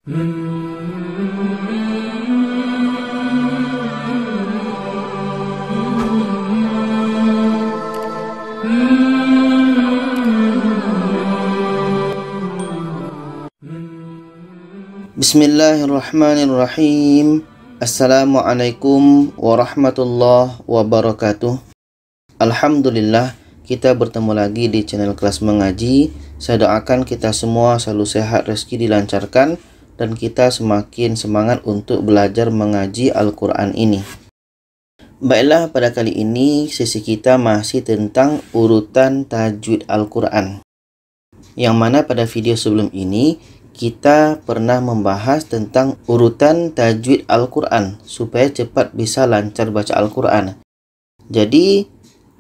Bismillahirrahmanirrahim. Assalamualaikum warahmatullahi wabarakatuh. Alhamdulillah, kita bertemu lagi di channel Kelas Mengaji. Saya doakan kita semua selalu sehat, rezeki dilancarkan, dan kita semakin semangat untuk belajar mengaji Al-Quran ini. Baiklah, pada kali ini sesi kita masih tentang urutan tajwid Al-Quran, yang mana pada video sebelum ini kita pernah membahas tentang urutan tajwid Al-Quran supaya cepat bisa lancar baca Al-Quran. Jadi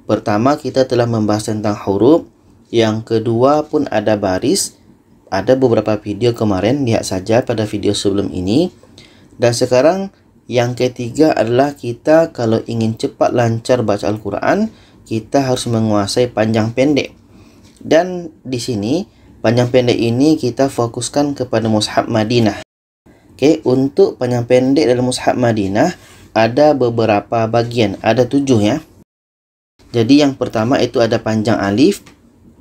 pertama kita telah membahas tentang huruf, yang kedua pun ada baris. Ada beberapa video kemarin, lihat saja pada video sebelum ini. Dan sekarang yang ketiga adalah kita kalau ingin cepat lancar baca Al-Quran, kita harus menguasai panjang pendek. Dan di sini panjang pendek ini kita fokuskan kepada Mushaf Madinah. Oke, untuk panjang pendek dalam Mushaf Madinah ada beberapa bagian, ada 7 ya. Jadi yang pertama itu ada panjang alif.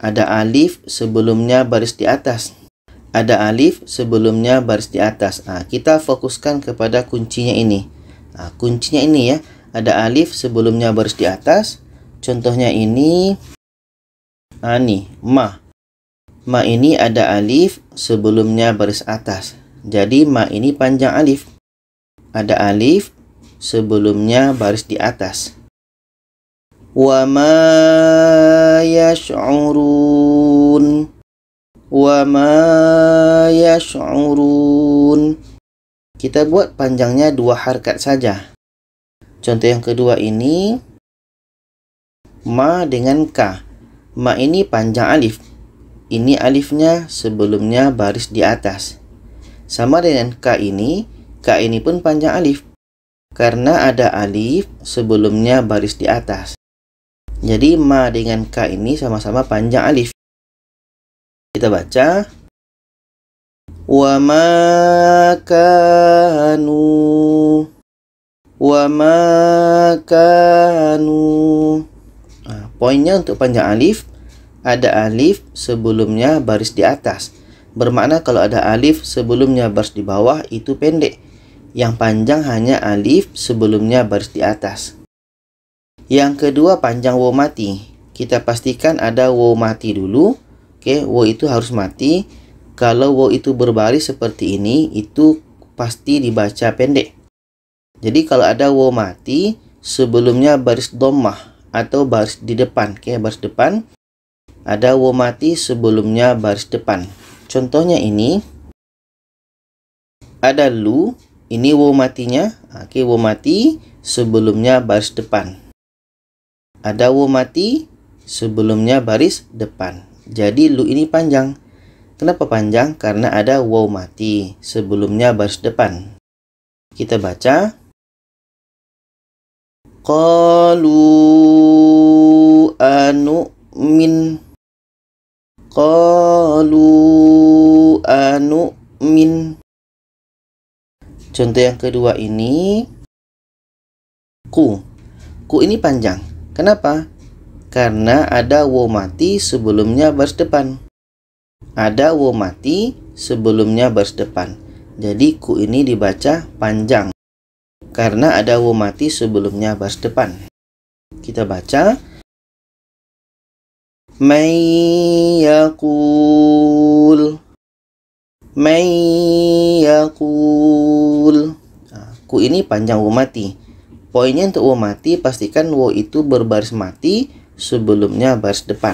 Ada alif sebelumnya baris di atas. Ada alif sebelumnya baris di atas. Kita fokuskan kepada kuncinya ini. Kuncinya ini ya. Ada alif sebelumnya baris di atas. Contohnya ini. Nih, ma. Ma ini ada alif sebelumnya baris atas. Jadi ma ini panjang alif. Ada alif sebelumnya baris di atas. Wa ma yash'urun. Wa ma yash'urun. Kita buat panjangnya 2 harakat saja. Contoh yang kedua ini ma dengan ka. Ma ini panjang alif. Ini alifnya sebelumnya baris di atas. Sama dengan ka ini pun panjang alif. Karena ada alif sebelumnya baris di atas. Jadi ma dengan ka ini sama-sama panjang alif. Kita baca. Wa ma kanu. Wa ma kanu. Poinnya untuk panjang alif, ada alif sebelumnya baris di atas. Bermakna kalau ada alif sebelumnya baris di bawah itu pendek. Yang panjang hanya alif sebelumnya baris di atas. Yang kedua panjang waw mati. Kita pastikan ada waw mati dulu. Oke, waw itu harus mati. Kalau waw itu berbaris seperti ini, itu pasti dibaca pendek. Jadi kalau ada waw mati sebelumnya baris dhammah atau baris di depan, oke, baris depan. Ada waw mati sebelumnya baris depan. Contohnya ini. Ada lu, ini waw matinya. Oke, waw mati sebelumnya baris depan. Ada waw mati sebelumnya baris depan. Jadi lu ini panjang. Kenapa panjang? Karena ada waw mati sebelumnya baris depan. Kita baca. Qalu anu'min. Qalu anu'min. Contoh yang kedua ini ku. Ku ini panjang. Kenapa? Karena ada waw mati sebelumnya baris depan. Ada waw mati sebelumnya baris depan. Jadi ku ini dibaca panjang. Karena ada waw mati sebelumnya baris depan. Kita baca. May yaqul. May yaqul. Ku ini panjang waw mati. Poinnya untuk waw mati, pastikan waw itu berbaris mati sebelumnya baris depan.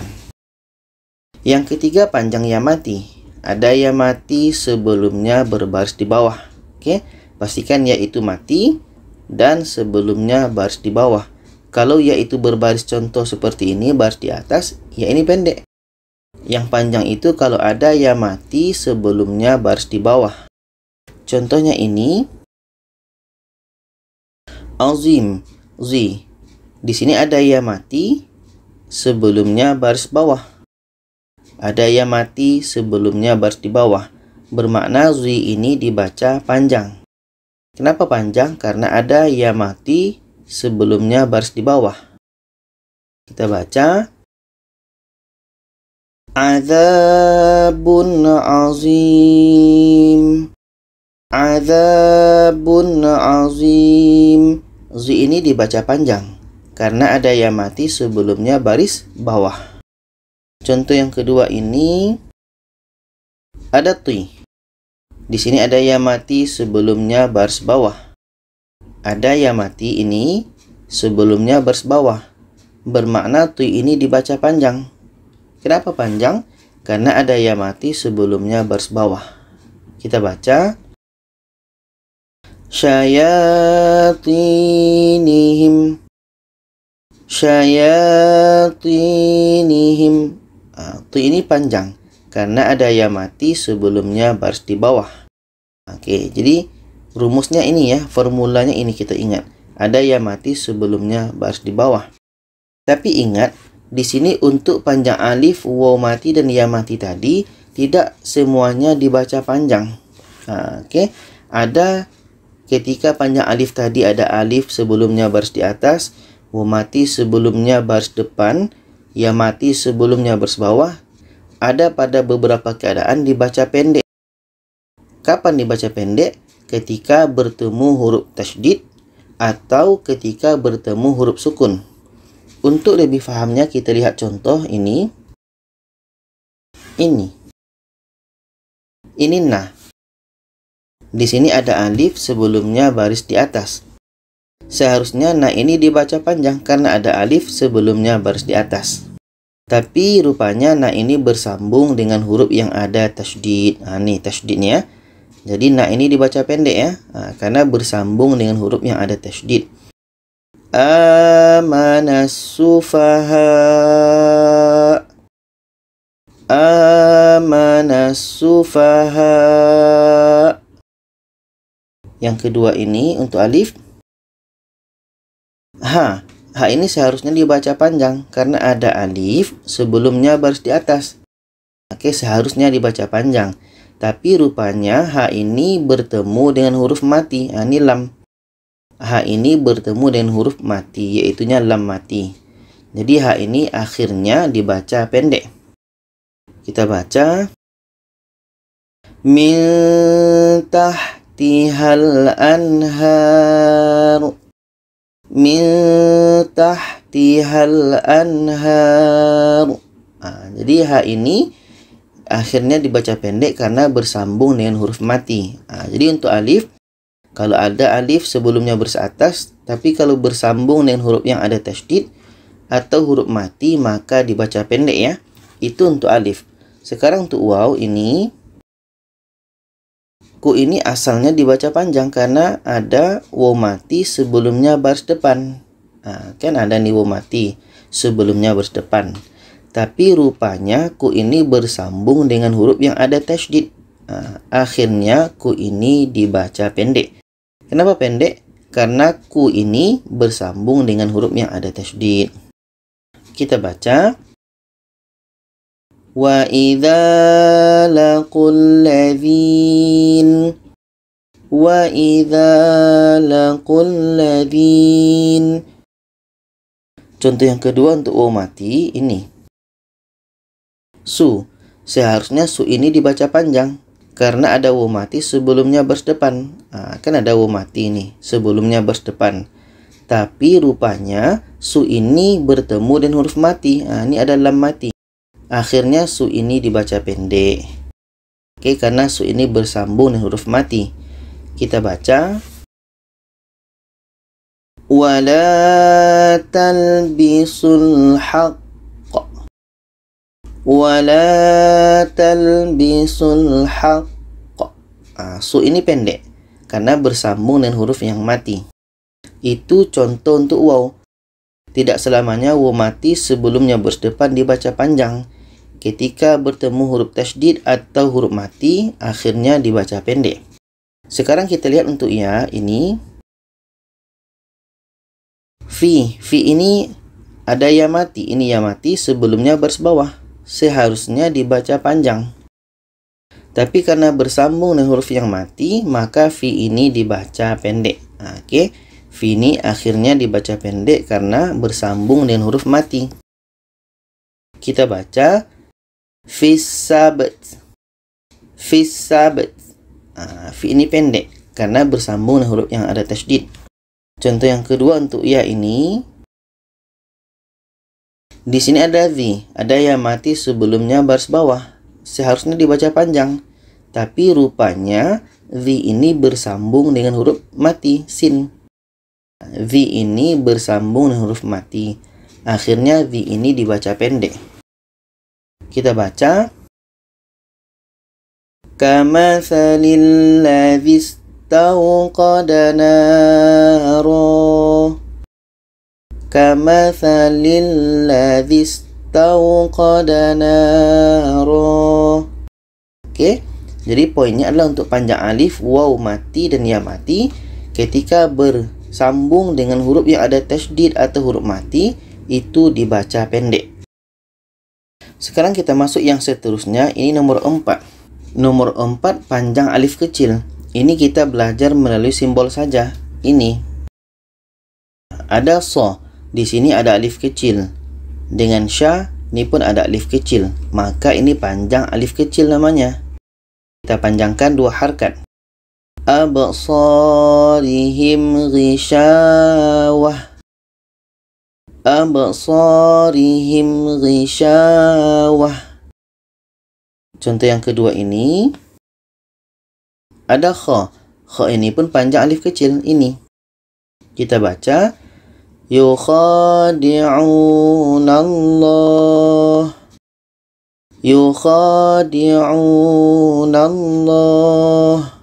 Yang ketiga panjang ya mati. Ada ya mati sebelumnya berbaris di bawah. Oke, pastikan ya itu mati dan sebelumnya baris di bawah. Kalau ya itu berbaris contoh seperti ini, baris di atas, ya ini pendek. Yang panjang itu kalau ada ya mati sebelumnya baris di bawah. Contohnya ini. Azim, zi. Di sini ada ya mati sebelumnya baris bawah. Ada ya mati sebelumnya baris di bawah. bermakna zi ini dibaca panjang. Kenapa panjang? Karena ada ya mati sebelumnya baris di bawah. Kita baca azabun azim. Azabun azim. Zi ini dibaca panjang karena ada ya mati sebelumnya baris bawah. Contoh yang kedua ini ada ti. Di sini ada ya mati sebelumnya baris bawah. Ada ya mati ini sebelumnya baris bawah. Bermakna ti ini dibaca panjang. Kenapa panjang? Karena ada ya mati sebelumnya baris bawah. Kita baca syayatinihim. Syayatinihim. Ti ini panjang karena ada ya mati sebelumnya baris di bawah. Oke, jadi rumusnya ini ya, formulanya ini kita ingat. Ada ya mati sebelumnya baris di bawah. Tapi ingat, di sini untuk panjang alif, waw mati dan ya mati tadi tidak semuanya dibaca panjang. Oke, ada ketika panjang alif tadi ada alif sebelumnya baris di atas, waw mati sebelumnya baris depan, ya mati sebelumnya baris bawah. Ada pada beberapa keadaan dibaca pendek. Kapan dibaca pendek? Ketika bertemu huruf tasydid atau ketika bertemu huruf sukun. Untuk lebih fahamnya kita lihat contoh ini. Ini nah. Di sini ada alif sebelumnya baris di atas. Seharusnya nah ini dibaca panjang karena ada alif sebelumnya baris di atas. Tapi rupanya nah ini bersambung dengan huruf yang ada tasydid. Nih tasydidnya. Jadi nah ini dibaca pendek ya. Karena bersambung dengan huruf yang ada tasydid. Amanas sufaha. Amanas sufaha. Yang kedua ini untuk alif. Ha ini seharusnya dibaca panjang karena ada alif sebelumnya baris di atas. Oke, seharusnya dibaca panjang. Tapi rupanya ha ini bertemu dengan huruf mati. Ini lam. Ha ini bertemu dengan huruf mati, yaitunya lam mati. Jadi ha ini akhirnya dibaca pendek. Kita baca min tahtihal anhar. Min tahtihal anhar. Jadi ha ini akhirnya dibaca pendek karena bersambung dengan huruf mati. Jadi untuk alif, kalau ada alif sebelumnya baris atas, tapi kalau bersambung dengan huruf yang ada tasydid atau huruf mati maka dibaca pendek ya. Itu untuk alif. Sekarang untuk waw ini, ku ini asalnya dibaca panjang karena ada waw mati sebelumnya baris depan. Kan ada nih waw mati sebelumnya baris depan. Tapi rupanya ku ini bersambung dengan huruf yang ada tasydid. Akhirnya ku ini dibaca pendek. Kenapa pendek? Karena ku ini bersambung dengan huruf yang ada tasydid. Kita baca wa idza laqul ladzin. Wa idza laqul ladzin. Contoh yang kedua untuk waw mati ini. Su. Seharusnya su ini dibaca panjang karena ada waw mati sebelumnya baris depan. Kan ada waw mati ini sebelumnya baris depan. Tapi rupanya su ini bertemu dengan huruf mati. Ini ada lam mati. Akhirnya su ini dibaca pendek. Oke, karena su ini bersambung dengan huruf mati. Kita baca wala talbisul haqq. Wala talbisul haqq. Su ini pendek karena bersambung dengan huruf yang mati. Itu contoh untuk waw. Tidak selamanya waw mati sebelumnya baris depan dibaca panjang. Ketika bertemu huruf tasydid atau huruf mati, akhirnya dibaca pendek. Sekarang kita lihat untuk ya ini. Fi ini ada ya mati. Ini ya mati sebelumnya baris bawah. Seharusnya dibaca panjang. Tapi karena bersambung dengan huruf yang mati, maka fi ini dibaca pendek. Oke, fi ini akhirnya dibaca pendek karena bersambung dengan huruf mati. Kita baca fis sabt. Fis sabt. Fi ini pendek karena bersambung dengan huruf yang ada tasydid. Contoh yang kedua untuk ya ini. Di sini ada dhi, ada ya mati sebelumnya baris bawah. Seharusnya dibaca panjang, tapi rupanya dhi ini bersambung dengan huruf mati, sin. Dhi ini bersambung dengan huruf mati. Akhirnya dhi ini dibaca pendek. Kita baca kamathalil ladzi istawqada nara. Kamathalil ladzi istawqada nara. Oke, jadi poinnya adalah untuk panjang alif, waw mati dan ya mati ketika bersambung dengan huruf yang ada tasydid atau huruf mati itu dibaca pendek. Sekarang kita masuk yang seterusnya. Ini nomor 4. Nomor 4 panjang alif kecil. Ini kita belajar melalui simbol saja. Ini ada so. Di sini ada alif kecil. Dengan sya, ini pun ada alif kecil. Maka ini panjang alif kecil namanya. Kita panjangkan 2 harkat. Absarihim ghishawah. Absarihim ghishawah. Contoh yang kedua ini ada kha. Kha ini pun panjang alif kecil ini. Kita baca yukhadi'unallah. Yukhadi'unallah.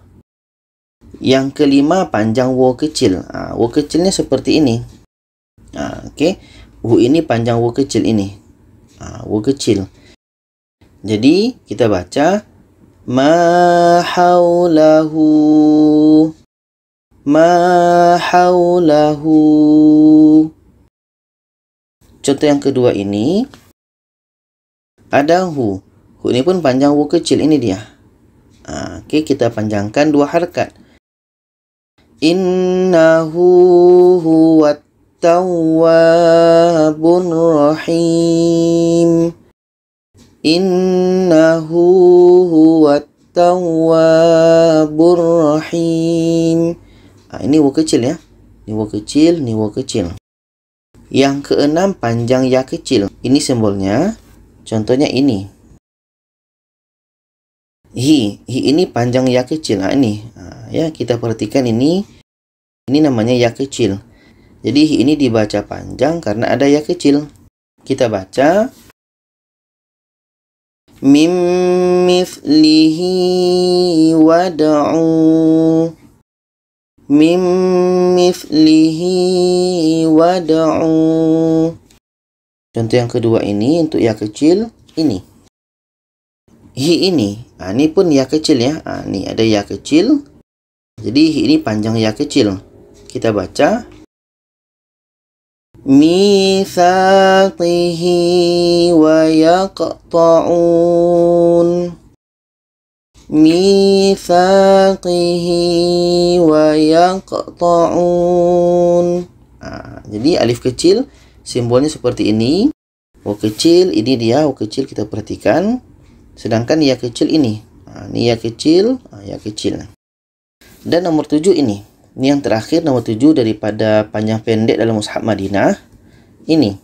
Yang kelima panjang waw kecil. Waw kecilnya seperti ini. Oke, waw ini panjang waw kecil ini. Waw kecil. Jadi kita baca ma haulahu. Ma haulahu. Contoh yang kedua ini ada hu. Hu ini pun panjang hu kecil, ini dia. Oke, kita panjangkan 2 harkat. Innahu huwat tawwabur rahim. Innahu huwat tawwabur rahim. Ini waw kecil ya. Ini waw kecil, ini waw kecil. Yang keenam panjang ya kecil. Ini simbolnya. Contohnya ini. Hi ini panjang ya kecil. Ini. Ya, kita perhatikan ini. Ini namanya ya kecil. Jadi hi ini dibaca panjang karena ada ya kecil. Kita baca mim mithlihi wad'u. Mim mithlihi wad'u. Contoh yang kedua ini untuk ya kecil ini. Hi ini. Ini pun ya kecil ya. Ini ada ya kecil. Jadi hi ini panjang ya kecil. Kita baca mithaqihi wa yaqta'un. Mithaqihi wa yaqta'un. Jadi alif kecil simbolnya seperti ini. Waw kecil ini dia, waw kecil kita perhatikan. Sedangkan ya kecil ini. Ini ya kecil, ya kecil. Dan nomor 7 ini. Ini yang terakhir, nomor 7 daripada panjang pendek dalam mushaf Madinah. Ini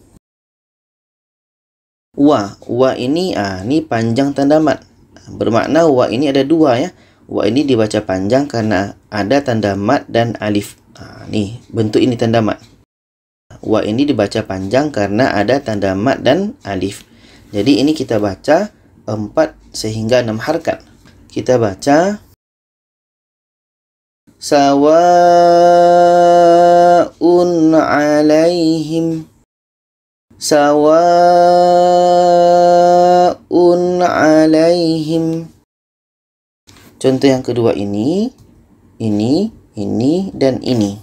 wa. Wa ini ini panjang tanda mat. Bermakna wa ini ada 2 ya. Wa ini dibaca panjang karena ada tanda mat dan alif. Nih bentuk ini tanda mat. Wa ini dibaca panjang karena ada tanda mat dan alif. Jadi ini kita baca 4 sehingga 6 harkat. Kita baca sawa'un 'alaihim. Sawa'un 'alaihim. Contoh yang kedua ini, dan ini.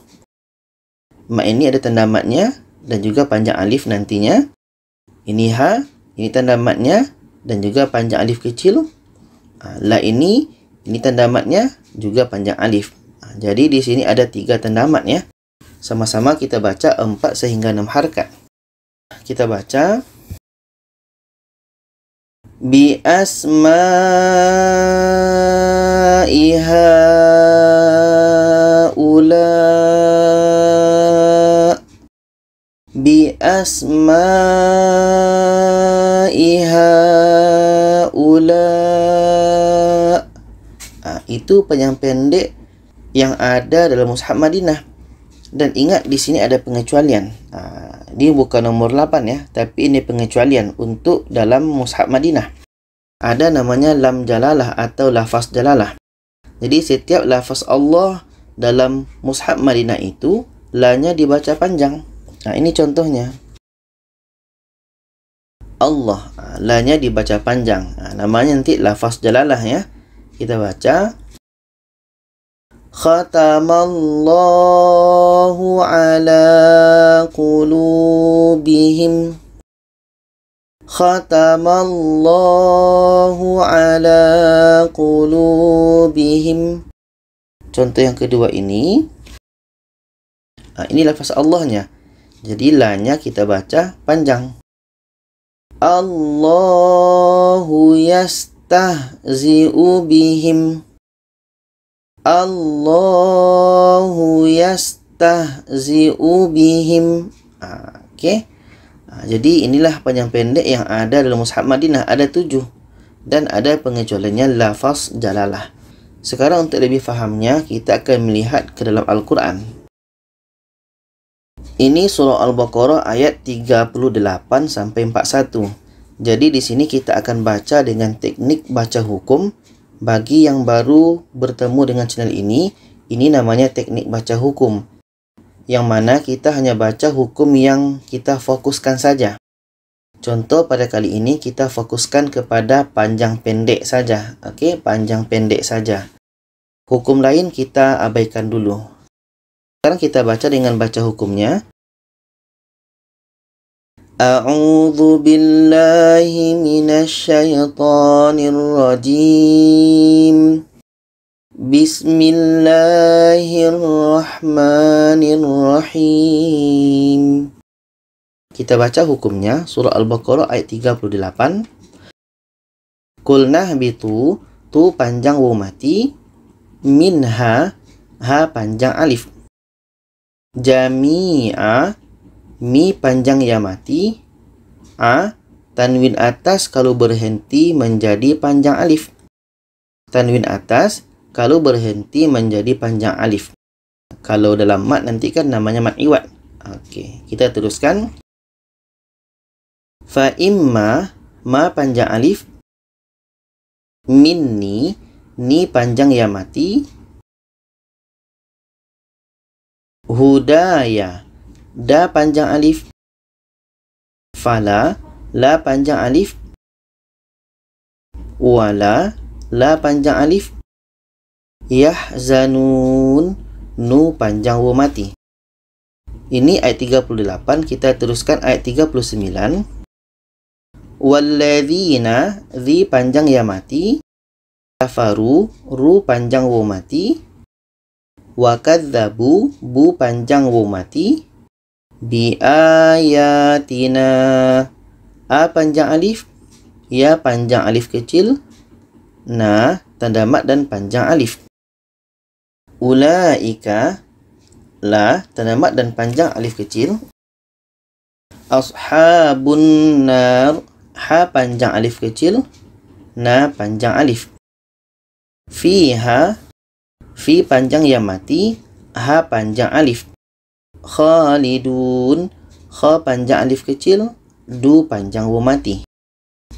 Mat ini ada tanda matnya dan juga panjang alif nantinya. Ini ha, ini tanda matnya dan juga panjang alif kecil. La ini tanda matnya juga panjang alif. Jadi di sini ada 3 tanda mat ya. Sama-sama kita baca 4 sehingga 6 harakat. Kita baca bi asma'iha ula, bi asma'iha ula. Itu panjang pendek yang ada dalam mushaf Madinah. Dan ingat di sini ada pengecualian. Dia bukan nomor 8 ya, tapi ini pengecualian untuk dalam mushaf Madinah. Ada namanya lam jalalah atau lafaz jalalah. Jadi setiap lafaz Allah dalam mushaf Madinah itu la-nya dibaca panjang. Ini contohnya. Allah, la-nya dibaca panjang. Namanya nanti lafaz jalalah ya. Kita baca khatamallahu ala qulubihim. Khatamallahu ala qulubihim. Contoh yang kedua ini. Ini lafaz Allahnya. Jadi la-nya kita baca panjang. Allahu yastahzi'u bihim. Allahu yastahzi'u bihim. Okey. Jadi inilah panjang pendek yang ada dalam mushaf Madinah. Ada 7. Dan ada pengecualiannya lafaz jalalah. Sekarang untuk lebih fahamnya, kita akan melihat ke dalam Al-Quran. Ini surah Al-Baqarah ayat 38 sampai 41. Jadi di sini kita akan baca dengan teknik baca hukum. Bagi yang baru bertemu dengan channel ini namanya teknik baca hukum. Yang mana kita hanya baca hukum yang kita fokuskan saja. Contoh pada kali ini kita fokuskan kepada panjang pendek saja. Okey, panjang pendek saja. Hukum lain kita abaikan dulu. Sekarang kita baca dengan baca hukumnya. A'udzu billahi minasyaitonir rajim. Bismillahirrahmanirrahim. Kita baca hukumnya, surah Al-Baqarah ayat 38. Qulna bitu, tu panjang waw mati, minha, ha panjang alif. Jami'a, mi panjang ya mati, tanwin atas kalau berhenti menjadi panjang alif. Tanwin atas kalau berhenti menjadi panjang alif. Kalau dalam mat nanti kan namanya mat iwad. Okey, kita teruskan. Fa imma, ma panjang alif, minni, ni panjang ya mati, hudaya, da panjang alif, fala, la panjang alif, wala, la panjang alif, yahzanun, nu panjang waw mati. Ini ayat 38. Kita teruskan ayat 39. Walladzina, dhi panjang ya mati, kafaru, ru panjang waw mati, wakadzabu, bu panjang waw mati, bi ayatina, a panjang alif, ya panjang alif kecil, na tanda mat dan panjang alif. Ulaika, la tanda mat dan panjang alif kecil. Ashabun nar, ha panjang alif kecil, na panjang alif. Fiha, fi panjang ya mati, ha panjang alif. Khalidun, kha panjang alif kecil, du panjang waw mati.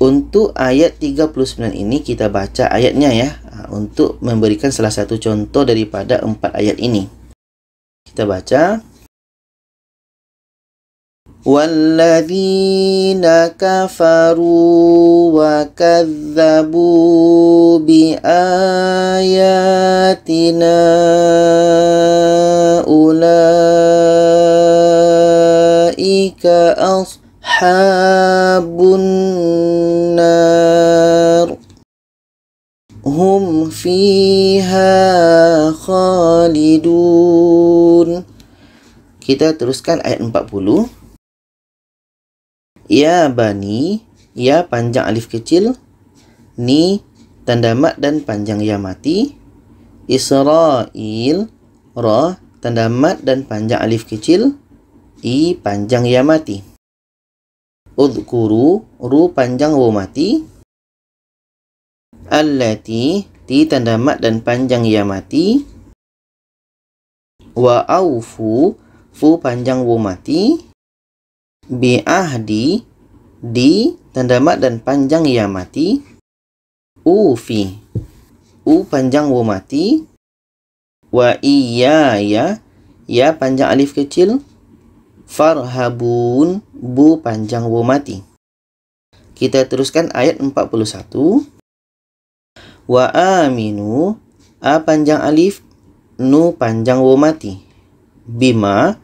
Untuk ayat 39 ini kita baca ayatnya ya, untuk memberikan salah satu contoh daripada 4 ayat ini. Kita baca. Walladzina kafaru wa kadzabu bi ayatina ulaika ashabun nar. hum fiha khalidun. Kita teruskan ayat 40. Ya bani, ya panjang alif kecil, ni tanda mat dan panjang ya mati, Israil, ra tanda mat dan panjang alif kecil, i panjang ya mati. Udhkuru, ru panjang wa mati, allati, ti tanda mat dan panjang ya mati, wa aufu, fu panjang wa mati, bi ahdi, di tanda mat dan panjang ya mati, ufi, u panjang wa mati, wa iya ya panjang alif kecil, farhabun, bu panjang wa mati. Kita teruskan ayat 41. Wa aminu, a panjang alif, nu panjang wa mati, bima,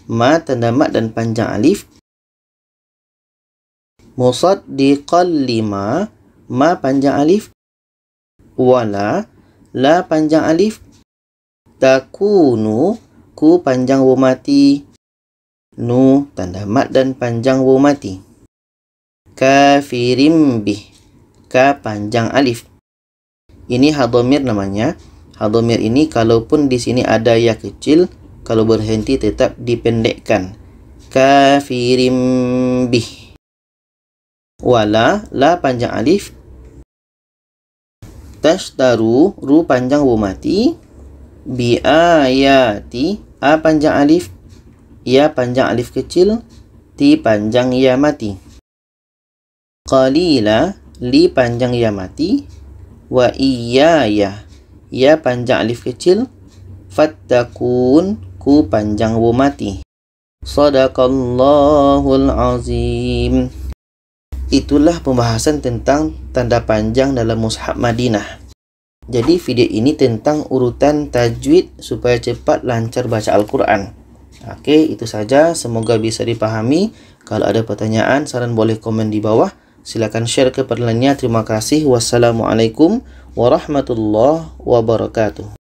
ma tanda mat dan panjang alif, musaddiqan lima, ma panjang alif, wala, la panjang alif, takunu, ku panjang wa mati, nu tanda mat dan panjang wa mati, kafirim bih, ka panjang alif. Ini hadhamir namanya. Hadhamir ini kalaupun di sini ada ya kecil, kalau berhenti tetap dipendekkan. Kafirim bih. Wala, la panjang alif, tashtaru, ru panjang wa mati, bi ayati, a panjang alif, ya panjang alif kecil, ti panjang ya mati, qalila, li panjang ya mati, wa iyaya, ya panjang alif kecil, fattakun, ku panjang wa mati. Shadaqallahul azim. Itulah pembahasan tentang tanda panjang dalam mushaf Madinah. Jadi video ini tentang urutan tajwid supaya cepat lancar baca Al-Quran. Oke, itu saja. Semoga bisa dipahami. Kalau ada pertanyaan, saran boleh komen di bawah. Silakan share kepada lainnya. Terima kasih. Wassalamualaikum warahmatullahi wabarakatuh.